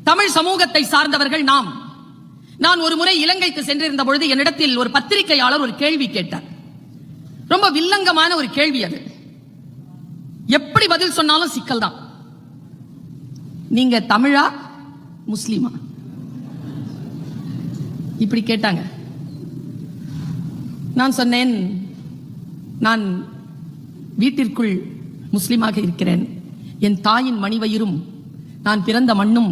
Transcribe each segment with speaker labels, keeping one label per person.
Speaker 1: தமிழ் சமூகத்தை சார்ந்தவர்கள் நான் ஒரு முறை இலங்கைக்கு சென்றிருந்த பொழுது என்னிடத்தில் ஒரு பத்திரிகையாளர் ஒரு கேள்வி கேட்டார். ரொம்ப வில்லங்கமான ஒரு கேள்வி அது. எப்படி பதில் சொன்னாலும் சிக்கல் தான். நீங்க தமிழா முஸ்லிமா இப்படி கேட்டாங்க. நான் சொன்னேன், நான் வீட்டிற்குள் முஸ்லிமாக இருக்கிறேன். என் தாயின் மணிவயிரும் நான் பிறந்த மண்ணும்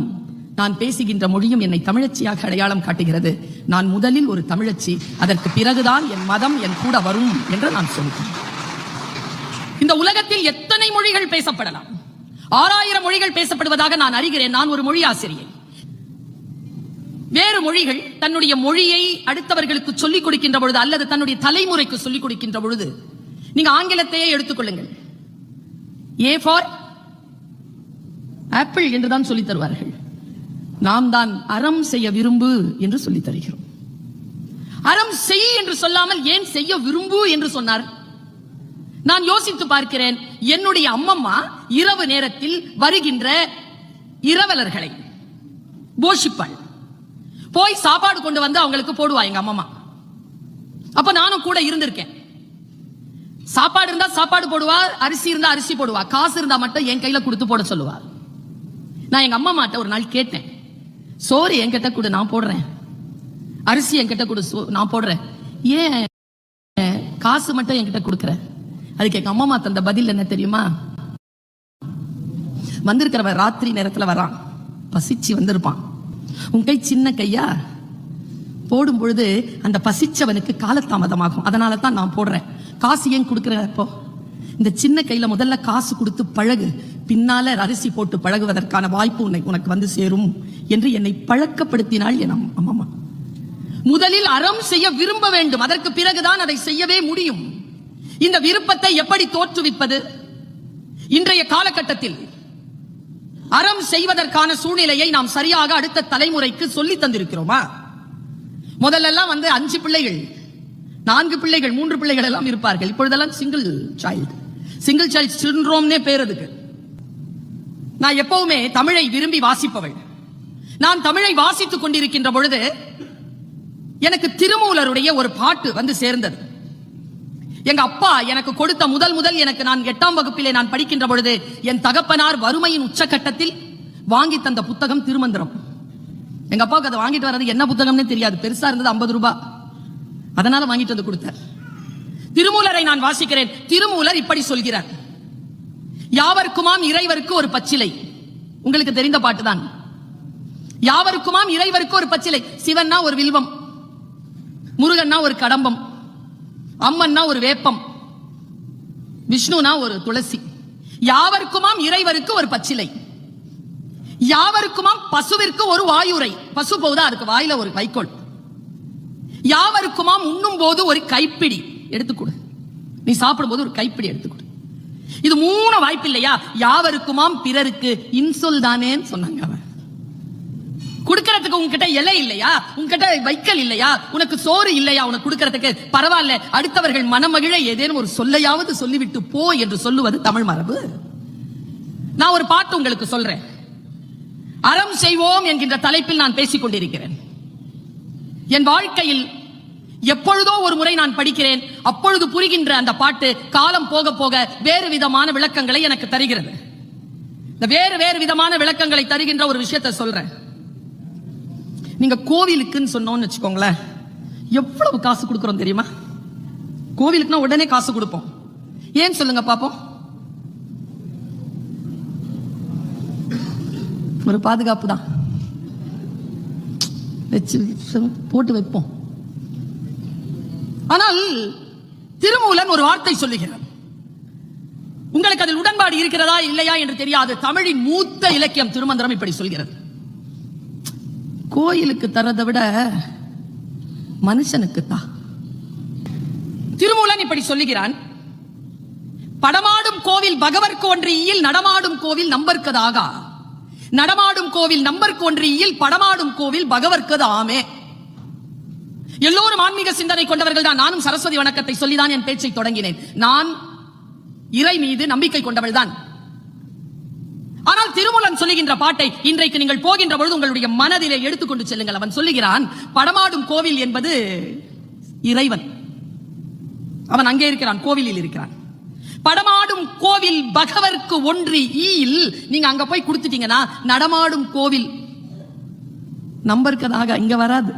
Speaker 1: நான் பேசுகின்ற மொழியும் என்னை தமிழச்சியாக அடையாளம் காட்டுகிறது. நான் முதலில் ஒரு தமிழச்சி, அதற்கு பிறகுதான் என் மதம் என் கூட வரும் என்று நான் சொல்கிறேன். இந்த உலகத்தில் எத்தனை மொழிகள் பேசப்படலாம், 6000 மொழிகள் பேசப்படுவதாக நான் அறிகிறேன். நான் ஒரு மொழி ஆசிரியை. வேறு மொழிகள் தன்னுடைய மொழியை அடுத்தவர்களுக்கு சொல்லிக் கொடுக்கின்ற பொழுது அல்லது தன்னுடைய தலைமுறைக்கு சொல்லிக் கொடுக்கின்ற பொழுது நீங்க ஆங்கிலத்தையே எடுத்துக்கொள்ளுங்கள். ஏ ஃபார் ஆப்பிள் என்றுதான் சொல்லித் தருவார்கள். நாம் தான் அறம் செய்ய விரும்பு என்று சொல்லித் தருகிறோம். அறம் செய் என்று சொல்லாமல் ஏன் செய்ய விரும்பு என்று சொன்னார்? நான் யோசித்து பார்க்கிறேன். என்னுடைய அம்மம்மா இரவு நேரத்தில் வருகின்ற இரவலர்களை போஷிப்பாள். போய் சாப்பாடு கொண்டு வந்து அவங்களுக்கு போடுவா எங்க அம்மம்மா. அப்ப நானும் கூட இருந்திருக்கேன். சாப்பாடு இருந்தா சாப்பாடு போடுவா, அரிசி இருந்தா அரிசி போடுவா, காசு இருந்தா மட்டும் என் கையில கொடுத்து போட சொல்லுவா. நான் எங்க அம்மா மாட்ட ஒரு நாள் கேட்டேன், சோறு என்கிட்ட கொடு நான் போடுறேன், அரிசி என்கிட்ட கொடு நான் போடுறேன், ஏன் காசு மட்டும் என்கிட்ட கொடுக்கற? அதுக்கு எங்க அம்மா தந்த பதில் என்ன தெரியுமா? வந்திருக்கிறவன் ராத்திரி நேரத்துல வரான், பசிச்சு வந்திருப்பான், உன் கை சின்ன கையா, போடும் பொழுது அந்த பசிச்சவனுக்கு காலதாமதமாகும், அதனால தான் நான் போடுறேன். காசு ஏன் கொடுக்கிறப்போ இந்த சின்ன கையில முதல்ல காசு கொடுத்து பழகு, பின்னால அரிசி போட்டு பழகுவதற்கான வாய்ப்பு உனக்கு வந்து சேரும் என்று என்னை பழக்கப்படுத்தினாள் என் அம்மா. முதலில் அறம் செய்ய விரும்ப வேண்டும், அதற்கு பிறகுதான் அதை செய்யவே முடியும். இந்த விருப்பத்தை எப்படி தோற்றுவிப்பது? இன்றைய காலகட்டத்தில் அறம் செய்வதற்கான சூழ்நிலையை நாம் சரியாக அடுத்த தலைமுறைக்கு சொல்லி தந்திருக்கிறோமா? முதல்லலாம் 5 பிள்ளைகள், 4 பிள்ளைகள், 3 பிள்ளைகள் எல்லாம் இருப்பார்கள். இப்பொழுதெல்லாம் சிங்கிள் சைல்ட் சிண்ட்ரோம்னே பேர் அதுக்கு. நான் எப்பவுமே தமிழை விரும்பி வாசிப்பவள். நான் தமிழை வாசித்துக் கொண்டிருக்கின்ற பொழுது எனக்கு திருமூலருடைய ஒரு பாட்டு வந்து சேர்ந்தது. எங்க அப்பா எனக்கு கொடுத்த முதல் எனக்கு நான் 8ஆம் வகுப்பிலே நான் படிக்கின்ற பொழுது என் தகப்பனார் வறுமையின் உச்சகட்டத்தில் வாங்கி தந்த புத்தகம் திருமந்திரம். எங்க அப்பாவுக்கு அதை வாங்கிட்டு வர்றது என்ன புத்தகம்னே தெரியாது, பெருசா இருந்தது 50 ரூபாய், அதனால வாங்கிட்டு வந்து கொடுத்தார். திருமூலரை நான் வாசிக்கிறேன். திருமூலர் இப்படி சொல்கிறார், யாவருக்குமாம் இறைவருக்கு ஒரு பச்சிலை. உங்களுக்கு தெரிந்த பாட்டுதான். யாவருக்குமாம் இறைவருக்கு ஒரு பச்சிலை. சிவன்னா ஒரு வில்வம், முருகன்னா ஒரு கடம்பம், அம்மன்னா ஒரு வேப்பம், விஷ்ணுனா ஒரு துளசி. யாவருக்குமாம் இறைவருக்கு ஒரு பச்சிலை, யாவருக்குமாம் பசுவிற்கு ஒரு வாயுரை, பசு போதா அதுக்கு வாயில ஒரு வைக்கோல், யாவருக்குமாம் உண்ணும் போது ஒரு கைப்பிடி எடுத்துக்கொடு, நீ சாப்பிடும் போது ஒரு கைப்பிடி எடுத்துக்கொடு. இது 3 வாய்ப்பு இல்லையா? யாவருக்குமாம் பிறருக்கு இன்சொல் தானேன்னு சொன்னாங்க. அவன் குடுக்கறதுக்கு உங்ககிட்ட இலை இல்லையா, உங்ககிட்ட வைக்கல் இல்லையா, உனக்கு சோறு இல்லையா, உனக்கு கொடுக்கறதுக்கு பரவாயில்ல, அடுத்தவர்கள் மனமகிழ ஏதேனும் ஒரு சொல்லையாவது சொல்லிவிட்டு போ என்று சொல்லுவது தமிழ் மரபு. நான் ஒரு பாட்டு உங்களுக்கு சொல்றேன். அறம் செய்வோம் என்கின்ற தலைப்பில் நான் பேசிக் கொண்டிருக்கிறேன். என் வாழ்க்கையில் எப்பொழுதோ ஒரு முறை நான் படிக்கிறேன், அப்பொழுது புரிகின்ற அந்த பாட்டு காலம் போக போக வேறு விதமான விளக்கங்களை எனக்கு தருகிறது. இந்த வேறு விதமான விளக்கங்களை தருகின்ற ஒரு விஷயத்தை சொல்றேன். நீங்க கோவிலுக்குன்னு சொன்னோம்னு வச்சுக்கோங்களேன், எவ்வளவு காசு கொடுக்கிறோம் தெரியுமா? கோவிலுக்குன்னா உடனே காசு கொடுப்போம். ஏன் சொல்லுங்க பாப்போம்? ஒரு பாதுகாப்பு தான், வச்சு போட்டு வைப்போம். ஆனால் திருமூலன் ஒரு வார்த்தை சொல்லுகிறார், உங்களுக்கு அதில் உடன்பாடு இருக்கிறதா இல்லையா என்று தெரியாது. தமிழின் மூத்த இலக்கியம் திருமந்திரம் இப்படி சொல்கிறது, கோயிலுக்கு தரதை விட மனுஷனுக்கு தான். திருமூலன் இப்படி சொல்லுகிறான், படமாடும் கோவில் பகவர்க்கு ஒன்றியில், நடமாடும் கோவில் நம்பர்க்கதாக, நடமாடும் கோவில் நம்பர்க்கு ஒன்றியில், படமாடும் கோவில் பகவர்க்கது ஆமே. எல்லோரும் ஆன்மீக சிந்தனை கொண்டவர்கள் தான். நானும் சரஸ்வதி வணக்கத்தை சொல்லிதான் என் பேச்சை தொடங்கினேன். நான் இறை மீது நம்பிக்கை கொண்டவள் தான். ஆனால் திருமூலன் சொல்லுகின்ற பாட்டை இன்றைக்கு நீங்கள் போகின்ற பொழுது உங்களுடைய மனதிலே எடுத்துக்கொண்டு செல்லுங்கள். அவன் சொல்லுகிறான், படமாடும் கோவில் என்பது இறைவன். அவன் அங்கே இருக்கிறான், கோவிலில் இருக்கிறான். படமாடும் கோவில் பகவர்க்கு ஒன்றி ஈயில். நீங்க அங்க போய் கொடுத்துட்டீங்கன்னா நடமாடும் கோவில் நம்பருக்கதாக இங்க வராது.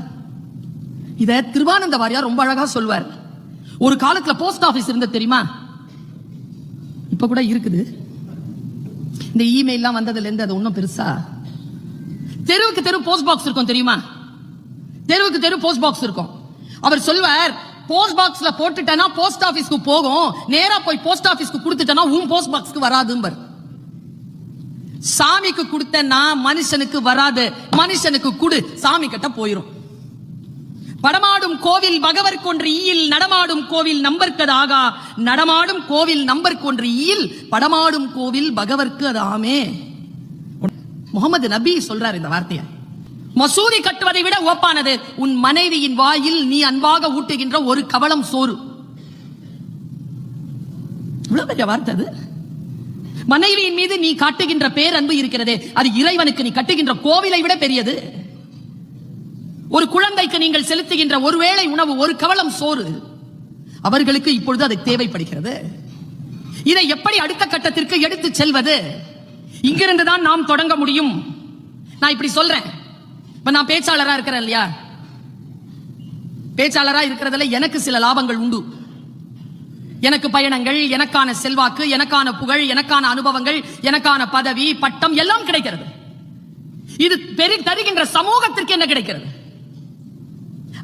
Speaker 1: இத திருவானந்த வாரியார் ரொம்ப அழகா சொல்வார். ஒரு காலத்துல போஸ்ட் ஆபீஸ் இருந்தது தெரியுமா? இப்ப கூட இருக்குது. இந்த இமெயில்லாம் வந்ததுல இருந்து அது ஒன்னும் பெருசா. தெருவுக்கு தெரு போஸ்ட் பாக்ஸ் இருக்கும் தெரியுமா? தெருவுக்கு தெரு போஸ்ட் பாக்ஸ் இருக்கும். அவர் சொல்வார், போஸ்ட் பாக்ஸ்ல போட்டுட்டேனா போஸ்ட் ஆபீஸ்க்கு போகும், நேரா போய் போஸ்ட் ஆபீஸ்க்கு கொடுத்துட்டேனா உன் போஸ்ட் பாக்ஸ்க்கு வராதும்பர். சாமிக்கு கொடுத்தேன்னா மனுஷனுக்கு வராது, மனுஷனுக்கு குடு, சாமி கிட்ட போயிரும். படமாடும் கோவில் பகவர் கொன்று ஈயில், நடமாடும் கோவில் நம்பர்க்கு ஆகா, நடமாடும் கோவில் நம்பர் கொன்று ஈயில், படமாடும் கோவில் பகவர்க்கு அது ஆமே. முகமது நபி சொல்றார் இந்த வார்த்தையை. மசூதி கட்டுவதை விட ஓப்பானது உன் மனைவியின் வாயில் நீ அன்பாக ஊட்டுகின்ற ஒரு கவளம் சோறு. இவ்வளவு பெரிய வார்த்தை அது. மனைவியின் மீது நீ காட்டுகின்ற பேரன்பு இருக்கிறதே, அது இறைவனுக்கு நீ கட்டுகின்ற கோவிலை விட பெரியது. ஒரு குழந்தைக்கு நீங்கள் செலுத்துகின்ற ஒருவேளை உணவு, ஒரு கவளம் சோறு, அவர்களுக்கு இப்பொழுது அது தேவைப்படுகிறது. இதை எப்படி அடுத்த கட்டத்திற்கு எடுத்து செல்வது? இங்கிருந்துதான் நாம் தொடங்க முடியும். நான் இப்படி சொல்றேன், இப்ப நான் பேச்சாளரா இருக்கிறேன் இல்லையா? பேச்சாளரா இருக்கிறதுல எனக்கு சில லாபங்கள் உண்டு. எனக்கு பயணங்கள், எனக்கான செல்வாக்கு, எனக்கான புகழ், எனக்கான அனுபவங்கள், எனக்கான பதவி, பட்டம் எல்லாம் கிடைக்கிறது. இது தருகின்ற சமூகத்திற்கு என்ன கிடைக்கிறது?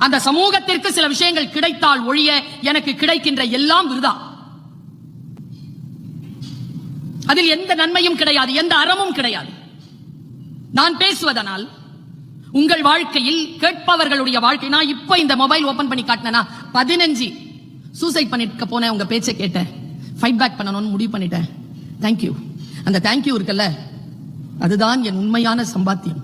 Speaker 1: அந்த சமூகத்திற்கு சில விஷயங்கள் கிடைத்தால் ஒழிய எனக்கு கிடைக்கின்ற எல்லாம் விருதா. அதில் எந்த நன்மையும் கிடையாது, எந்த அறமும் கிடையாது. நான் பேசுவதனால் உங்கள் வாழ்க்கையில், கேட்பவர்களுடைய வாழ்க்கை, நான் இப்ப இந்த மொபைல் ஓபன் பண்ணி காட்டினா 15 சூசைட் பண்ணிட்டு போனேன். உங்க பேச்சை கேட்டேன், ஃபைட் பேக் பண்ணணும்னு முடிவு பண்ணிட்டேன். தேங்க்யூ. அந்த தேங்க்யூ இருக்குல்ல, அதுதான் என் உண்மையான சம்பாத்தியம்.